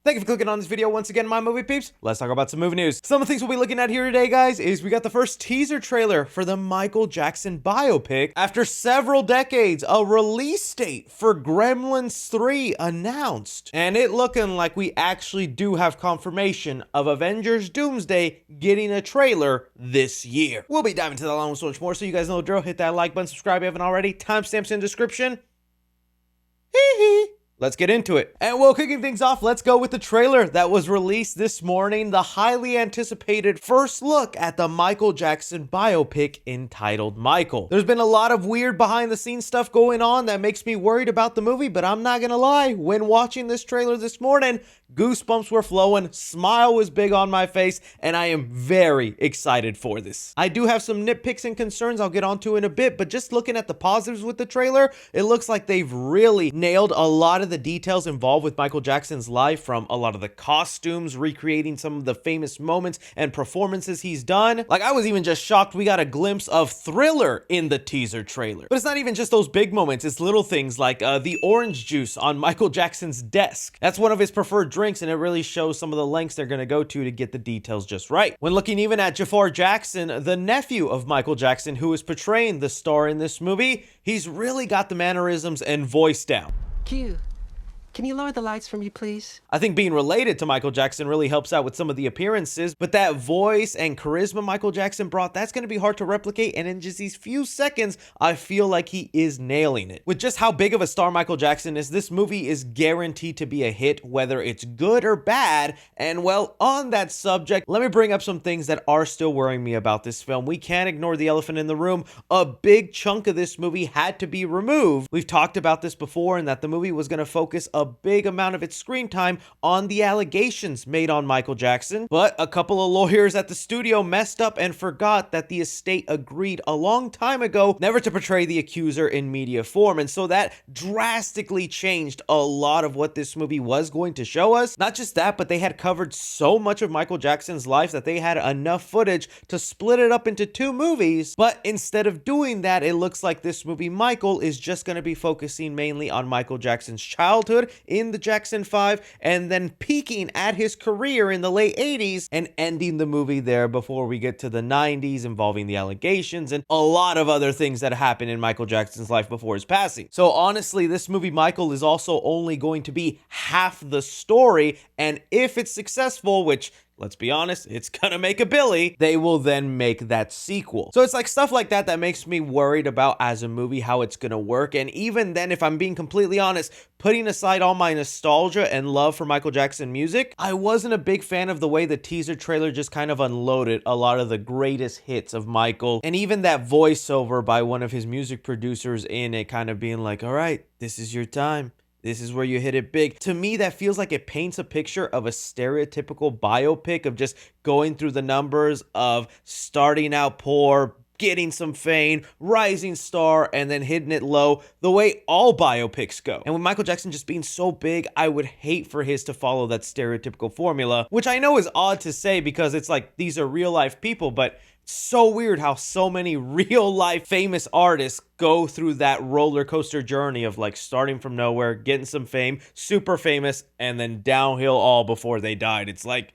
Thank you for clicking on this video once again, my movie peeps. Let's talk about some movie news. Some of the things we'll be looking at here today, guys, is we got the first teaser trailer for the Michael Jackson biopic. After several decades, a release date for Gremlins 3 announced. And it looking like we actually do have confirmation of Avengers Doomsday getting a trailer this year. We'll be diving into that along with so much more, so you guys know the drill. Hit that like button, subscribe if you haven't already. Timestamps in the description. Hee hee. Let's get into it. And well, kicking things off, let's go with the trailer that was released this morning. The highly anticipated first look at the Michael Jackson biopic entitled Michael. There's been a lot of weird behind the scenes stuff going on that makes me worried about the movie, but I'm not gonna lie. When watching this trailer this morning, goosebumps were flowing, smile was big on my face, and I am very excited for this. I do have some nitpicks and concerns I'll get onto in a bit, but just looking at the positives with the trailer, it looks like they've really nailed a lot of the details involved with Michael Jackson's life, from a lot of the costumes, recreating some of the famous moments and performances he's done. Like, I was even just shocked we got a glimpse of Thriller in the teaser trailer. But it's not even just those big moments, it's little things like the orange juice on Michael Jackson's desk. That's one of his preferred drinks, and it really shows some of the lengths they're gonna go to get the details just right. When looking even at Jafar Jackson, the nephew of Michael Jackson, who is portraying the star in this movie, he's really got the mannerisms and voice down. Q, can you lower the lights for me, please? I think being related to Michael Jackson really helps out with some of the appearances, but that voice and charisma Michael Jackson brought, that's going to be hard to replicate, and in just these few seconds, I feel like he is nailing it. With just how big of a star Michael Jackson is, this movie is guaranteed to be a hit, whether it's good or bad, and well, on that subject, let me bring up some things that are still worrying me about this film. We can't ignore the elephant in the room. A big chunk of this movie had to be removed. We've talked about this before, and that the movie was going to focus a big amount of its screen time on the allegations made on Michael Jackson, but a couple of lawyers at the studio messed up and forgot that the estate agreed a long time ago never to portray the accuser in media form, and so that drastically changed a lot of what this movie was going to show us. Not just that, but they had covered so much of Michael Jackson's life that they had enough footage to split it up into two movies, but instead of doing that, it looks like this movie Michael is just going to be focusing mainly on Michael Jackson's childhood in the Jackson 5, and then peaking at his career in the late 80s and ending the movie there before we get to the 90s, involving the allegations and a lot of other things that happened in Michael Jackson's life before his passing. So honestly, this movie Michael is also only going to be half the story, and if it's successful, which, let's be honest, it's gonna make a billy, they will then make that sequel. So it's like stuff like that that makes me worried about as a movie how it's gonna work. And even then, if I'm being completely honest, putting aside all my nostalgia and love for Michael Jackson music, I wasn't a big fan of the way the teaser trailer just kind of unloaded a lot of the greatest hits of Michael, and even that voiceover by one of his music producers in it kind of being like, all right, this is your time. This is where you hit it big. To me, that feels like it paints a picture of a stereotypical biopic of just going through the numbers of starting out poor, getting some fame, rising star, and then hitting it low, the way all biopics go. And with Michael Jackson just being so big, I would hate for his to follow that stereotypical formula, which I know is odd to say because it's like these are real life people, but it's so weird how so many real life famous artists go through that roller coaster journey of like starting from nowhere, getting some fame, super famous, and then downhill all before they died. It's like,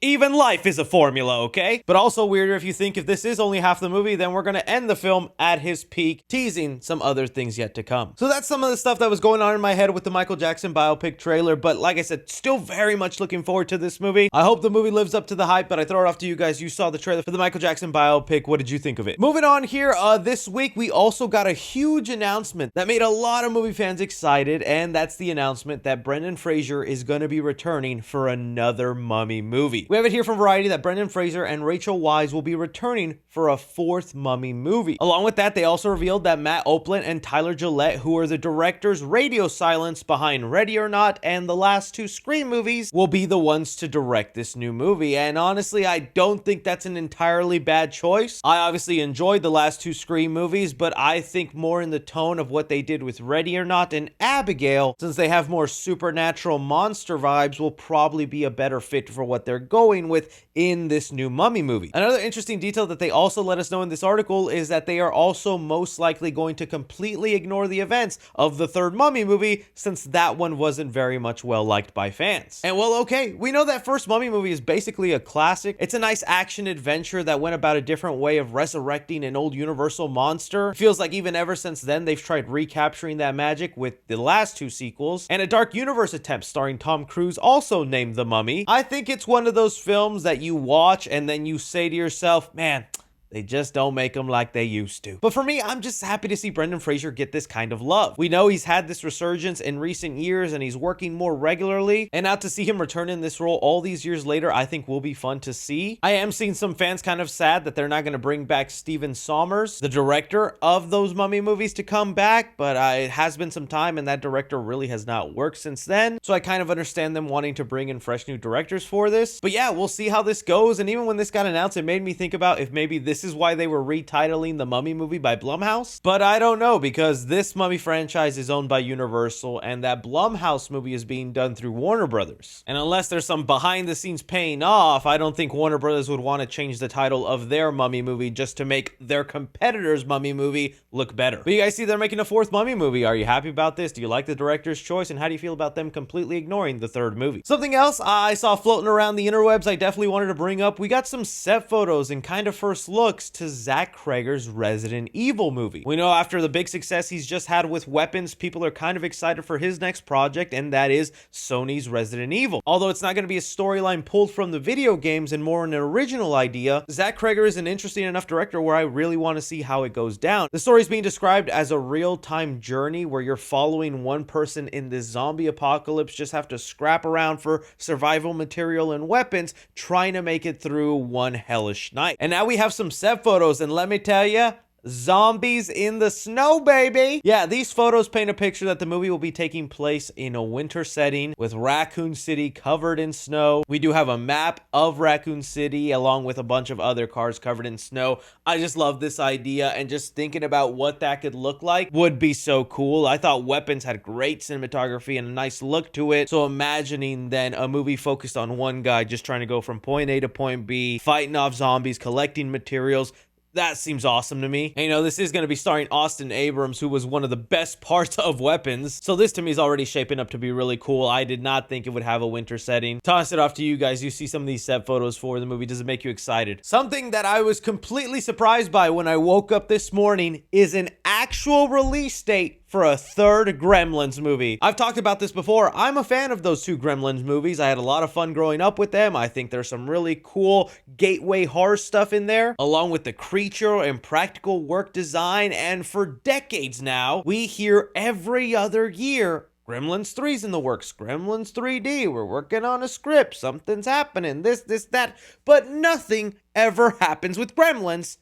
even life is a formula, okay? But also weirder if you think if this is only half the movie, then we're gonna end the film at his peak, teasing some other things yet to come. So that's some of the stuff that was going on in my head with the Michael Jackson biopic trailer, but like I said, still very much looking forward to this movie. I hope the movie lives up to the hype, but I throw it off to you guys. You saw the trailer for the Michael Jackson biopic. What did you think of it? Moving on here, this week we also got a huge announcement that made a lot of movie fans excited, and that's the announcement that Brendan Fraser is gonna be returning for another Mummy movie. We have it here from Variety that Brendan Fraser and Rachel Weisz will be returning for a fourth Mummy movie. Along with that, they also revealed that Matt Opland and Tyler Gillette, who are the directors radio silence behind Ready or Not and the last two Scream movies, will be the ones to direct this new movie. And honestly, I don't think that's an entirely bad choice. I obviously enjoyed the last two Scream movies, but I think more in the tone of what they did with Ready or Not and Abigail, since they have more supernatural monster vibes, will probably be a better fit for what they're going going with in this new Mummy movie. Another interesting detail that they also let us know in this article is that they are also most likely going to completely ignore the events of the third Mummy movie, since that one wasn't very much well liked by fans. And well, okay, we know that first Mummy movie is basically a classic. It's a nice action adventure that went about a different way of resurrecting an old Universal monster. It feels like even ever since then, they've tried recapturing that magic with the last two sequels, and a Dark Universe attempt starring Tom Cruise, also named The Mummy. I think it's one of those films that you watch and then you say to yourself, man, they just don't make them like they used to. But for me, I'm just happy to see Brendan Fraser get this kind of love. We know he's had this resurgence in recent years and he's working more regularly. And now to see him return in this role all these years later, I think will be fun to see. I am seeing some fans kind of sad that they're not going to bring back Stephen Sommers, the director of those Mummy movies, to come back. But it has been some time and that director really has not worked since then. So I kind of understand them wanting to bring in fresh new directors for this. But yeah, we'll see how this goes. And even when this got announced, it made me think about if maybe this is why they were retitling the Mummy movie by Blumhouse. But I don't know, because this Mummy franchise is owned by Universal and that Blumhouse movie is being done through Warner Brothers. And unless there's some behind the scenes paying off, I don't think Warner Brothers would want to change the title of their Mummy movie just to make their competitor's Mummy movie look better. But you guys see they're making a fourth Mummy movie. Are you happy about this? Do you like the director's choice? And how do you feel about them completely ignoring the third movie? Something else I saw floating around the interwebs I definitely wanted to bring up. We got some set photos and kind of first looks to Zach Cregger's Resident Evil movie. We know after the big success he's just had with Weapons, people are kind of excited for his next project, and that is Sony's Resident Evil. Although it's not going to be a storyline pulled from the video games and more an original idea, Zach Cregger is an interesting enough director where I really want to see how it goes down. The story is being described as a real-time journey where you're following one person in this zombie apocalypse, just have to scrap around for survival material and weapons, trying to make it through one hellish night. And now we have some set photos, and let me tell you, zombies in the snow, baby. Yeah, these photos paint a picture that the movie will be taking place in a winter setting with Raccoon City covered in snow. We do have a map of Raccoon City along with a bunch of other cars covered in snow. I just love this idea, and just thinking about what that could look like would be so cool. I thought Weapons had great cinematography and a nice look to it. So imagining then a movie focused on one guy just trying to go from point A to point B, fighting off zombies, collecting materials. That seems awesome to me. And, you know, this is going to be starring Austin Abrams, who was one of the best parts of Weapons. So this to me is already shaping up to be really cool. I did not think it would have a winter setting. Toss it off to you guys. You see some of these set photos for the movie. Does it make you excited? Something that I was completely surprised by when I woke up this morning is an actual release date for a third Gremlins movie. I've talked about this before. I'm a fan of those two Gremlins movies. I had a lot of fun growing up with them. I think there's some really cool gateway horror stuff in there, along with the creature and practical work design. And for decades now, we hear every other year, Gremlins 3's in the works. Gremlins 3D. We're working on a script. Something's happening. This, that. But nothing ever happens with Gremlins.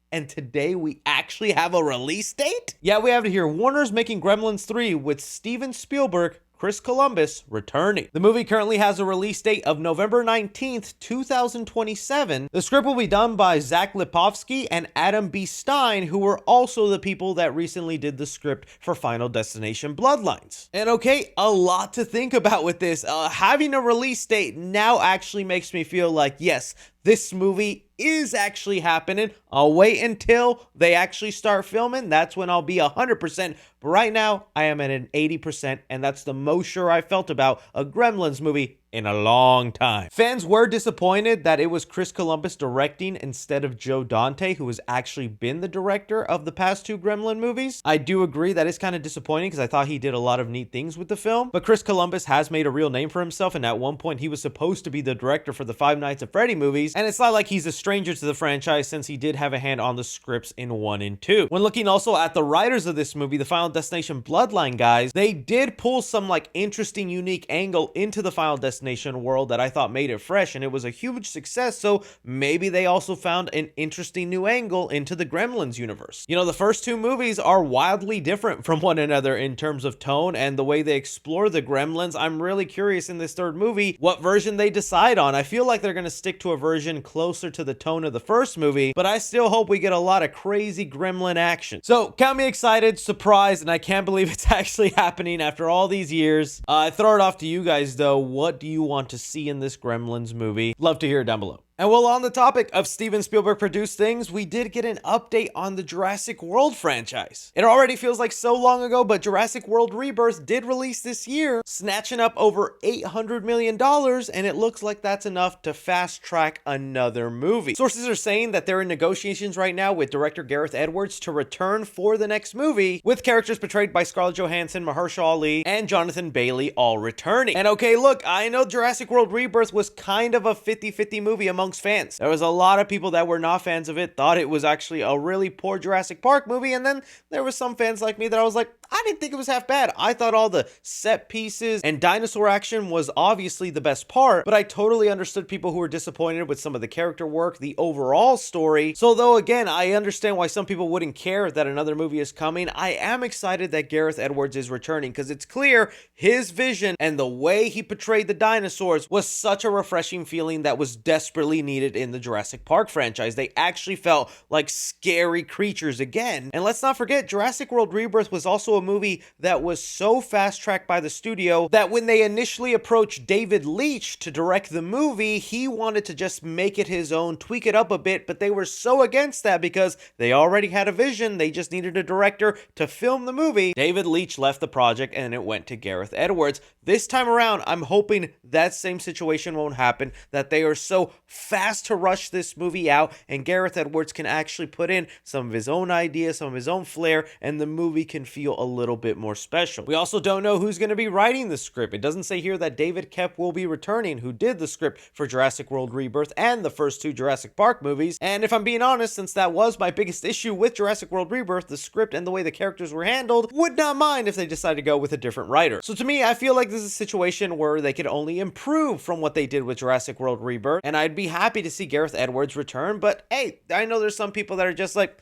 And today we actually have a release date? Yeah, we have it here. Warner's making Gremlins 3 with Steven Spielberg, Chris Columbus returning. The movie currently has a release date of November 19th, 2027. The script will be done by Zach Lipovsky and Adam B. Stein, who were also the people that recently did the script for Final Destination Bloodlines. And okay, a lot to think about with this. Having a release date now actually makes me feel like, yes, this movie is actually happening. I'll wait until they actually start filming. That's when I'll be 100%. But right now, I am at an 80%, and that's the most sure I felt about a Gremlins movie in a long time. Fans were disappointed that it was Chris Columbus directing instead of Joe Dante, who has actually been the director of the past two Gremlin movies. I do agree that is kind of disappointing because I thought he did a lot of neat things with the film, but Chris Columbus has made a real name for himself, and at one point he was supposed to be the director for the Five Nights at Freddy movies, and it's not like he's a stranger to the franchise since he did have a hand on the scripts in 1 and 2. When looking also at the writers of this movie, the Final Destination Bloodline guys, they did pull some like interesting, unique angle into the Final Destination world that I thought made it fresh, and it was a huge success, so maybe they also found an interesting new angle into the Gremlins universe. You know, the first two movies are wildly different from one another in terms of tone and the way they explore the Gremlins. I'm really curious in this third movie what version they decide on. I feel like they're going to stick to a version closer to the tone of the first movie, but I still hope we get a lot of crazy Gremlin action. So count me excited, surprised, and I can't believe it's actually happening after all these years. I throw it off to you guys though. What do you want to see in this Gremlins movie? Love to hear it down below. And while on the topic of Steven Spielberg produced things, we did get an update on the Jurassic World franchise. It already feels like so long ago, but Jurassic World Rebirth did release this year, snatching up over $800 million, and it looks like that's enough to fast track another movie. Sources are saying that they're in negotiations right now with director Gareth Edwards to return for the next movie, with characters portrayed by Scarlett Johansson, Mahershala Ali, and Jonathan Bailey all returning. And okay, look, I know Jurassic World Rebirth was kind of a 50-50 movie among fans. There was a lot of people that were not fans of it, thought it was actually a really poor Jurassic Park movie, and then there were some fans like me that I was like, I didn't think it was half bad. I thought all the set pieces and dinosaur action was obviously the best part, but I totally understood people who were disappointed with some of the character work, the overall story. So though, again, I understand why some people wouldn't care that another movie is coming, I am excited that Gareth Edwards is returning, because it's clear his vision and the way he portrayed the dinosaurs was such a refreshing feeling that was desperately needed in the Jurassic Park franchise. They actually felt like scary creatures again. And let's not forget, Jurassic World Rebirth was also a movie that was so fast-tracked by the studio that when they initially approached David Leitch to direct the movie, he wanted to just make it his own, tweak it up a bit, but they were so against that because they already had a vision, they just needed a director to film the movie. David Leitch left the project and it went to Gareth Edwards. This time around, I'm hoping that same situation won't happen, that they are so fast to rush this movie out and Gareth Edwards can actually put in some of his own ideas, some of his own flair, and the movie can feel a little bit more special. We also don't know who's going to be writing the script. It doesn't say here that David Koepp will be returning, who did the script for Jurassic World Rebirth and the first two Jurassic Park movies. And if I'm being honest, since that was my biggest issue with Jurassic World Rebirth, the script and the way the characters were handled, would not mind if they decided to go with a different writer. So to me, I feel like this is a situation where they could only improve from what they did with Jurassic World Rebirth, and I'd be happy to see Gareth Edwards return, but hey, I know there's some people that are just like,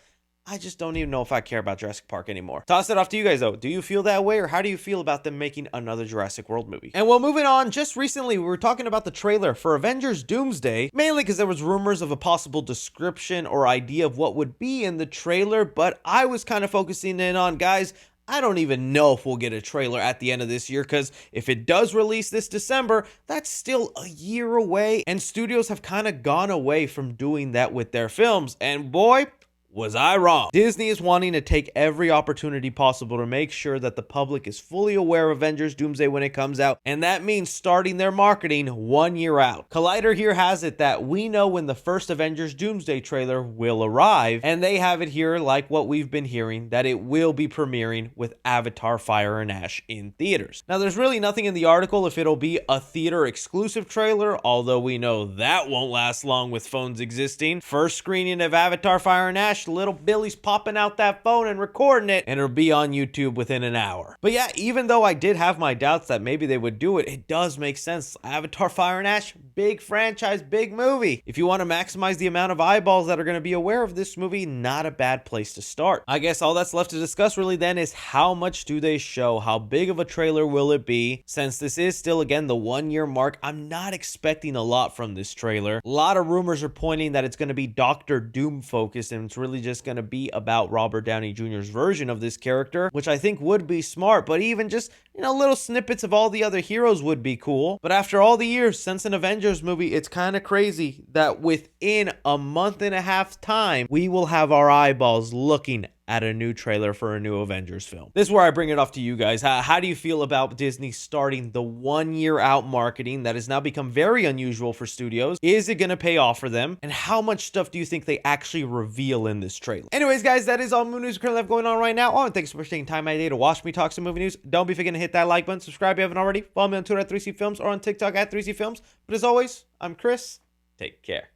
I just don't even know if I care about Jurassic Park anymore. Toss it off to you guys though. Do you feel that way, or how do you feel about them making another Jurassic World movie? And well, moving on, just recently we were talking about the trailer for Avengers Doomsday, mainly because there was rumors of a possible description or idea of what would be in the trailer, but I was kind of focusing in on, guys, I don't even know if we'll get a trailer at the end of this year, because if it does release this December, that's still a year away, and studios have kind of gone away from doing that with their films, and boy, was I wrong. Disney is wanting to take every opportunity possible to make sure that the public is fully aware of Avengers Doomsday when it comes out, and that means starting their marketing 1 year out. Collider here has it that we know when the first Avengers Doomsday trailer will arrive, and they have it here like what we've been hearing, that it will be premiering with Avatar: Fire and Ash in theaters. Now, there's really nothing in the article if it'll be a theater exclusive trailer, although we know that won't last long with phones existing. First screening of Avatar: Fire and Ash, little Billy's popping out that phone and recording it, and it'll be on YouTube within an hour. But yeah, even though I did have my doubts that maybe they would do it, it does make sense. Avatar: Fire and Ash, big franchise, big movie. If you want to maximize the amount of eyeballs that are going to be aware of this movie, not a bad place to start. I guess all that's left to discuss really then is how much do they show? How big of a trailer will it be? Since this is still, again, the 1 year mark, I'm not expecting a lot from this trailer. A lot of rumors are pointing that it's going to be Doctor Doom focused, and it's really just going to be about Robert Downey Jr.'s version of this character, which I think would be smart, but even just, little snippets of all the other heroes would be cool. But after all the years since an Avengers movie, it's kind of crazy that within a month and a half time, we will have our eyeballs looking at a new trailer for a new Avengers film. This is where I bring it off to you guys. How do you feel about Disney starting the 1 year out marketing that has now become very unusual for studios? Is it going to pay off for them? And how much stuff do you think they actually reveal in this trailer? Anyways, guys, that is all movie news we currently have going on right now. Oh, and thanks so much for taking time out of your day to watch me talk some movie news. Don't be forgetting to hit that like button, subscribe if you haven't already, follow me on Twitter at 3C Films or on TikTok at 3C Films. But as always, I'm Chris. Take care.